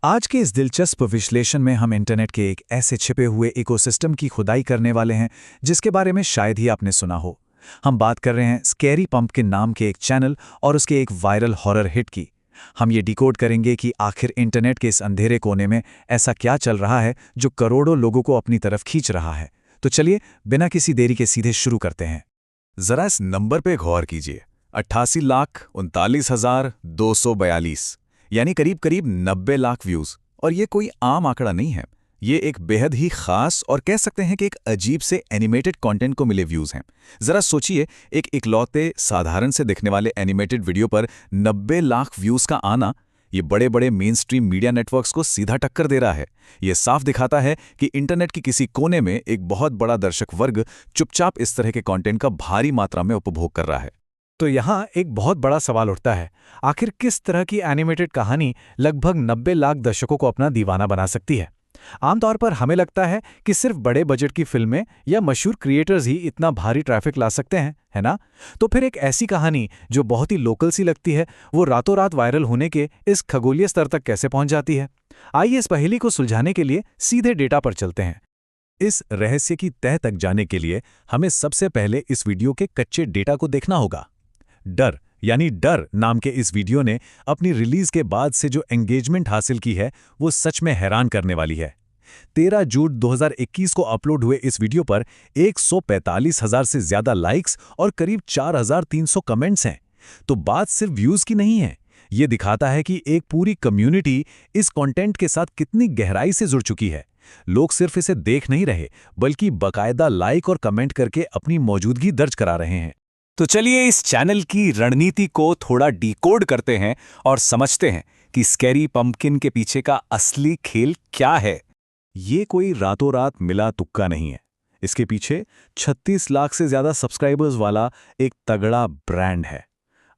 आज के इस दिलचस्प विश्लेषण में हम इंटरनेट के एक ऐसे छिपे हुए इकोसिस्टम की खुदाई करने वाले हैं जिसके बारे में शायद ही आपने सुना हो। हम बात कर रहे हैं स्कैरी पंपकिन नाम के एक चैनल और उसके एक वायरल हॉरर हिट की। हम ये डिकोड करेंगे कि आखिर इंटरनेट के इस अंधेरे कोने में ऐसा क्या चल रहा है जो करोड़ों लोगों को अपनी तरफ खींच रहा है। तो चलिए बिना किसी देरी के सीधे शुरू करते हैं। जरा इस नंबर पे गौर कीजिए। 88,39,242 यानी करीब करीब 90 लाख व्यूज। और ये कोई आम आंकड़ा नहीं है। ये एक बेहद ही खास और कह सकते हैं कि एक अजीब से एनिमेटेड कंटेंट को मिले व्यूज हैं। जरा सोचिए, एक इकलौते साधारण से दिखने वाले एनिमेटेड वीडियो पर 90 लाख व्यूज का आना, ये बड़े बड़े मेन स्ट्रीम मीडिया नेटवर्क्स को सीधा टक्कर दे रहा है। ये साफ दिखाता है कि इंटरनेट की किसी कोने में एक बहुत बड़ा दर्शक वर्ग चुपचाप इस तरह के कंटेंट का भारी मात्रा में उपभोग कर रहा है। तो यहाँ एक बहुत बड़ा सवाल उठता है, आखिर किस तरह की एनिमेटेड कहानी लगभग 90 लाख दर्शकों को अपना दीवाना बना सकती है। आमतौर पर हमें लगता है कि सिर्फ बड़े बजट की फिल्में या मशहूर क्रिएटर्स ही इतना भारी ट्रैफिक ला सकते हैं, है ना? तो फिर एक ऐसी कहानी जो बहुत ही लोकल सी लगती है, वो रातों रात वायरल होने के इस खगोलीय स्तर तक कैसे पहुंच जाती है? आइए इस पहेली को सुलझाने के लिए सीधे डेटा पर चलते हैं। इस रहस्य की तह तक जाने के लिए हमें सबसे पहले इस वीडियो के कच्चे डेटा को देखना होगा। डर यानी डर नाम के इस वीडियो ने अपनी रिलीज के बाद से जो एंगेजमेंट हासिल की है वो सच में हैरान करने वाली है। 13 जून 2021 को अपलोड हुए इस वीडियो पर 145,000 से ज्यादा लाइक्स और करीब 4,300 कमेंट्स हैं। तो बात सिर्फ व्यूज की नहीं है, ये दिखाता है कि एक पूरी कम्युनिटी इस कंटेंट के साथ कितनी गहराई से जुड़ चुकी है। लोग सिर्फ इसे देख नहीं रहे बल्कि बकायदा लाइक और कमेंट करके अपनी मौजूदगी दर्ज करा रहे हैं। तो चलिए इस चैनल की रणनीति को थोड़ा डिकोड करते हैं और समझते हैं कि स्कैरी पंपकिन के पीछे का असली खेल क्या है। ये कोई रातों रात मिला तुक्का नहीं है। इसके पीछे 36 लाख से ज्यादा सब्सक्राइबर्स वाला एक तगड़ा ब्रांड है।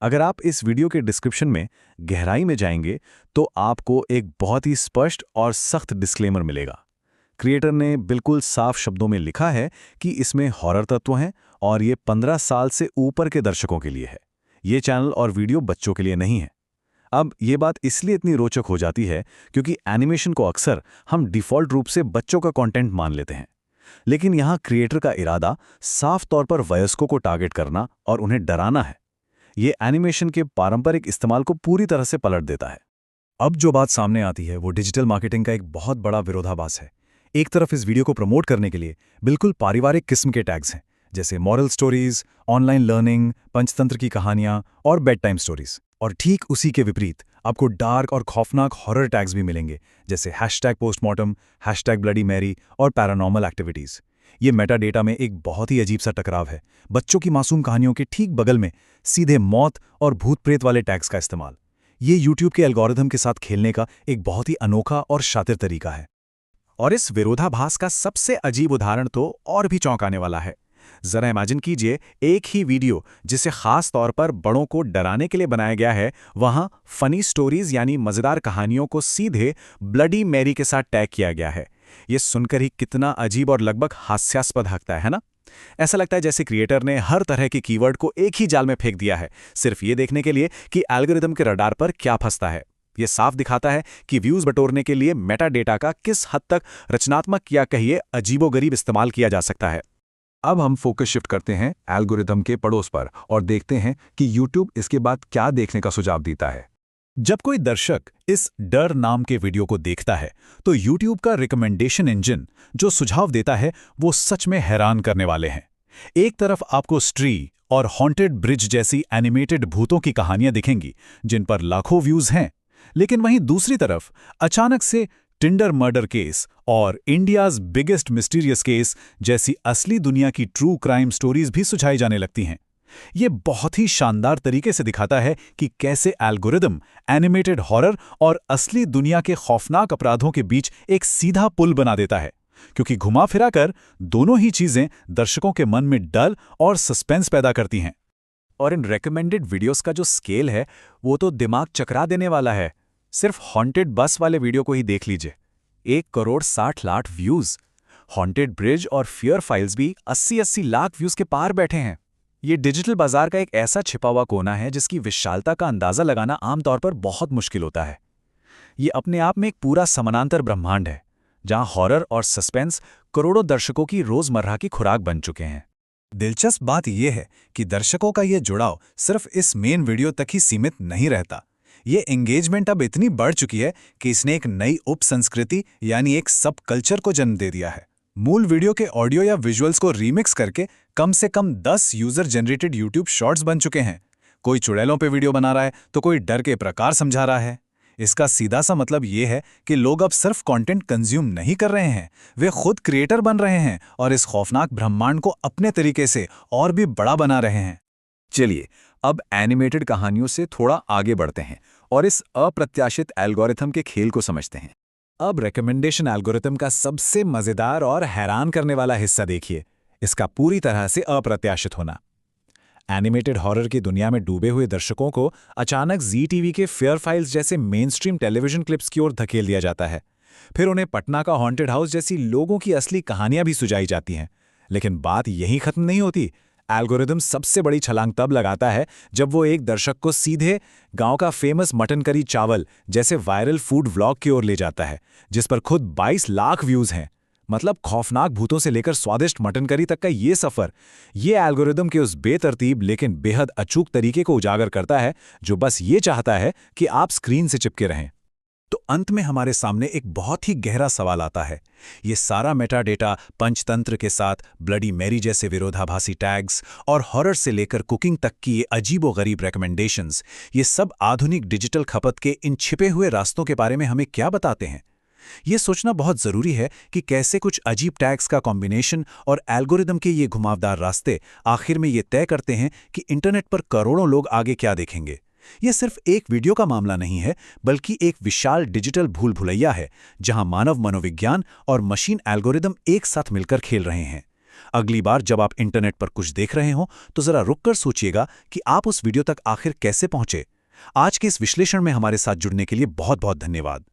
अगर आप इस वीडियो के डिस्क्रिप्शन में गहराई में जाएंगे तो आपको एक बहुत ही स्पष्ट और सख्त डिस्क्लेमर मिलेगा। क्रिएटर ने बिल्कुल साफ शब्दों में लिखा है कि इसमें हॉरर तत्व हैं और ये 15 साल से ऊपर के दर्शकों के लिए है। ये चैनल और वीडियो बच्चों के लिए नहीं है। अब ये बात इसलिए इतनी रोचक हो जाती है क्योंकि एनिमेशन को अक्सर हम डिफ़ॉल्ट रूप से बच्चों का कंटेंट मान लेते हैं, लेकिन यहाँ क्रिएटर का इरादा साफ तौर पर वयस्कों को टारगेट करना और उन्हें डराना है। ये एनिमेशन के पारंपरिक इस्तेमाल को पूरी तरह से पलट देता है। अब जो बात सामने आती है वो डिजिटल मार्केटिंग का एक बहुत बड़ा विरोधाभास है। एक तरफ इस वीडियो को प्रमोट करने के लिए बिल्कुल पारिवारिक किस्म के टैग्स हैं, जैसे moral stories, online learning, Panchatantra की कहानियां और बेड टाइम स्टोरीज। और ठीक उसी के विपरीत आपको डार्क और खौफनाक हॉरर टैग्स भी मिलेंगे, जैसे #पोस्टमार्टम, #ब्लडी मैरी और पैरानॉर्मल एक्टिविटीज। ये मेटा डेटा में एक बहुत ही अजीब सा टकराव है। बच्चों की मासूम कहानियों के ठीक बगल में सीधे मौत और भूत प्रेत वाले टैग्स का इस्तेमाल। ये यूट्यूब के एल्गोरिथम के साथ खेलने का एक बहुत ही अनोखा और शातिर तरीका है। और इस विरोधाभास का सबसे अजीब उदाहरण तो और भी चौंकाने वाला है। जरा इमेजिन कीजिए, एक ही वीडियो जिसे खास तौर पर बड़ों को डराने के लिए बनाया गया है, वहां फनी स्टोरीज यानी मजेदार कहानियों को सीधे ब्लडी मैरी के साथ टैग किया गया है। ये सुनकर ही कितना अजीब और लगभग हास्यास्पद लगता है ना? ऐसा लगता है जैसे क्रिएटर ने हर तरह के कीवर्ड को एक ही जाल में फेंक दिया है, सिर्फ ये देखने के लिए कि एल्गोरिथम के रडार पर क्या फंसता है। ये साफ दिखाता है कि व्यूज बटोरने के लिए मेटा डेटा का किस हद तक रचनात्मक या कहिए अजीबोगरीब इस्तेमाल किया जा सकता है। अब हम फोकस शिफ्ट करते हैं एल्गोरिथम के पड़ोस पर और देखते हैं कि YouTube इसके बाद क्या देखने का सुझाव देता है। जब कोई दर्शक इस डर नाम के वीडियो को देखता है तो YouTube का रिकमेंडेशन इंजन जो सुझाव देता है वो सच में हैरान करने वाले हैं। एक तरफ आपको स्ट्री और हॉन्टेड ब्रिज जैसी एनिमेटेड भूतों की कहानियां दिखेंगी जिन पर लाखों व्यूज हैं, लेकिन वहीं दूसरी तरफ अचानक से टिंडर मर्डर केस और इंडियाज बिगेस्ट मिस्टीरियस केस जैसी असली दुनिया की ट्रू क्राइम स्टोरीज भी सुझाई जाने लगती हैं। ये बहुत ही शानदार तरीके से दिखाता है कि कैसे एल्गोरिदम एनिमेटेड हॉरर और असली दुनिया के खौफनाक अपराधों के बीच एक सीधा पुल बना देता है, क्योंकि घुमा फिरा कर दोनों ही चीजें दर्शकों के मन में डर और सस्पेंस पैदा करती हैं। और इन रेकमेंडेड वीडियोस का जो स्केल है वो तो दिमाग चकरा देने वाला है। सिर्फ हॉन्टेड बस वाले वीडियो को ही देख लीजिए, 1,60,00,000 व्यूज। हॉन्टेड ब्रिज और फियर फाइल्स भी 80-80 लाख व्यूज के पार बैठे हैं। ये डिजिटल बाजार का एक ऐसा छिपा हुआ कोना है जिसकी विशालता का अंदाजा लगाना आमतौर पर बहुत मुश्किल होता है। ये अपने आप में एक पूरा समानांतर ब्रह्मांड है, जहां हॉरर और सस्पेंस करोड़ों दर्शकों की रोजमर्रा की खुराक बन चुके हैं। दिलचस्प बात यह है कि दर्शकों का ये जुड़ाव सिर्फ इस मेन वीडियो तक ही सीमित नहीं रहता। ये एंगेजमेंट अब इतनी बढ़ चुकी है कि इसने एक नई उप संस्कृति यानी एक सब कल्चर को जन्म दे दिया है। मूल वीडियो के ऑडियो या विजुअल्स को रीमिक्स करके कम से कम 10 यूजर जनरेटेड यूट्यूब शॉर्ट्स बन चुके हैं। कोई चुड़ैलों पे वीडियो बना रहा है तो कोई डर के प्रकार समझा रहा है। इसका सीधा सा मतलब ये है कि लोग अब सिर्फ कंटेंट कंज्यूम नहीं कर रहे हैं, वे खुद क्रिएटर बन रहे हैं और इस खौफनाक ब्रह्मांड को अपने तरीके से और भी बड़ा बना रहे हैं। चलिए अब एनिमेटेड कहानियों से थोड़ा आगे बढ़ते हैं और इस अप्रत्याशित एल्गोरिथम के खेल को समझते हैं। अब रिकमेंडेशन एल्गोरिथम का सबसे मजेदार और हैरान करने वाला हिस्सा देखिए, इसका पूरी तरह से अप्रत्याशित होना। एनिमेटेड हॉरर की दुनिया में डूबे हुए दर्शकों को अचानक जी टीवी के फेयर फाइल्स जैसे मेनस्ट्रीम टेलीविजन क्लिप्स की ओर धकेल दिया जाता है। फिर उन्हें पटना का हॉन्टेड हाउस जैसी लोगों की असली कहानियां भी सुझाई जाती हैं। लेकिन बात यहीं खत्म नहीं होती। एल्गोरिथम सबसे बड़ी छलांग तब लगाता है जब वो एक दर्शक को सीधे गांव का फेमस मटन करी चावल जैसे वायरल फूड व्लॉग की ओर ले जाता है, जिस पर खुद 22 लाख व्यूज हैं। मतलब खौफनाक भूतों से लेकर स्वादिष्ट मटन करी तक का ये सफर, ये एल्गोरिदम के उस बेतरतीब लेकिन बेहद अचूक तरीके को उजागर करता है जो बस ये चाहता है कि आप स्क्रीन से चिपके रहें। तो अंत में हमारे सामने एक बहुत ही गहरा सवाल आता है। ये सारा मेटा डेटा पंचतंत्र के साथ ब्लडी मैरी जैसे विरोधाभासी टैग्स और हॉरर से लेकर कुकिंग तक की ये अजीबोगरीब रिकमेंडेशंस, ये सब आधुनिक डिजिटल खपत के इन छिपे हुए रास्तों के बारे में हमें क्या बताते हैं? ये सोचना बहुत जरूरी है कि कैसे कुछ अजीब टैग्स का कॉम्बिनेशन और एल्गोरिदम के ये घुमावदार रास्ते आखिर में ये तय करते हैं कि इंटरनेट पर करोड़ों लोग आगे क्या देखेंगे। यह सिर्फ एक वीडियो का मामला नहीं है, बल्कि एक विशाल डिजिटल भूल भुलैया है जहां मानव मनोविज्ञान और मशीन एल्गोरिदम एक साथ मिलकर खेल रहे हैं। अगली बार जब आप इंटरनेट पर कुछ देख रहे हो तो जरा रुककर सोचिएगा कि आप उस वीडियो तक आखिर कैसे पहुंचे। आज के इस विश्लेषण में हमारे साथ जुड़ने के लिए बहुत बहुत धन्यवाद।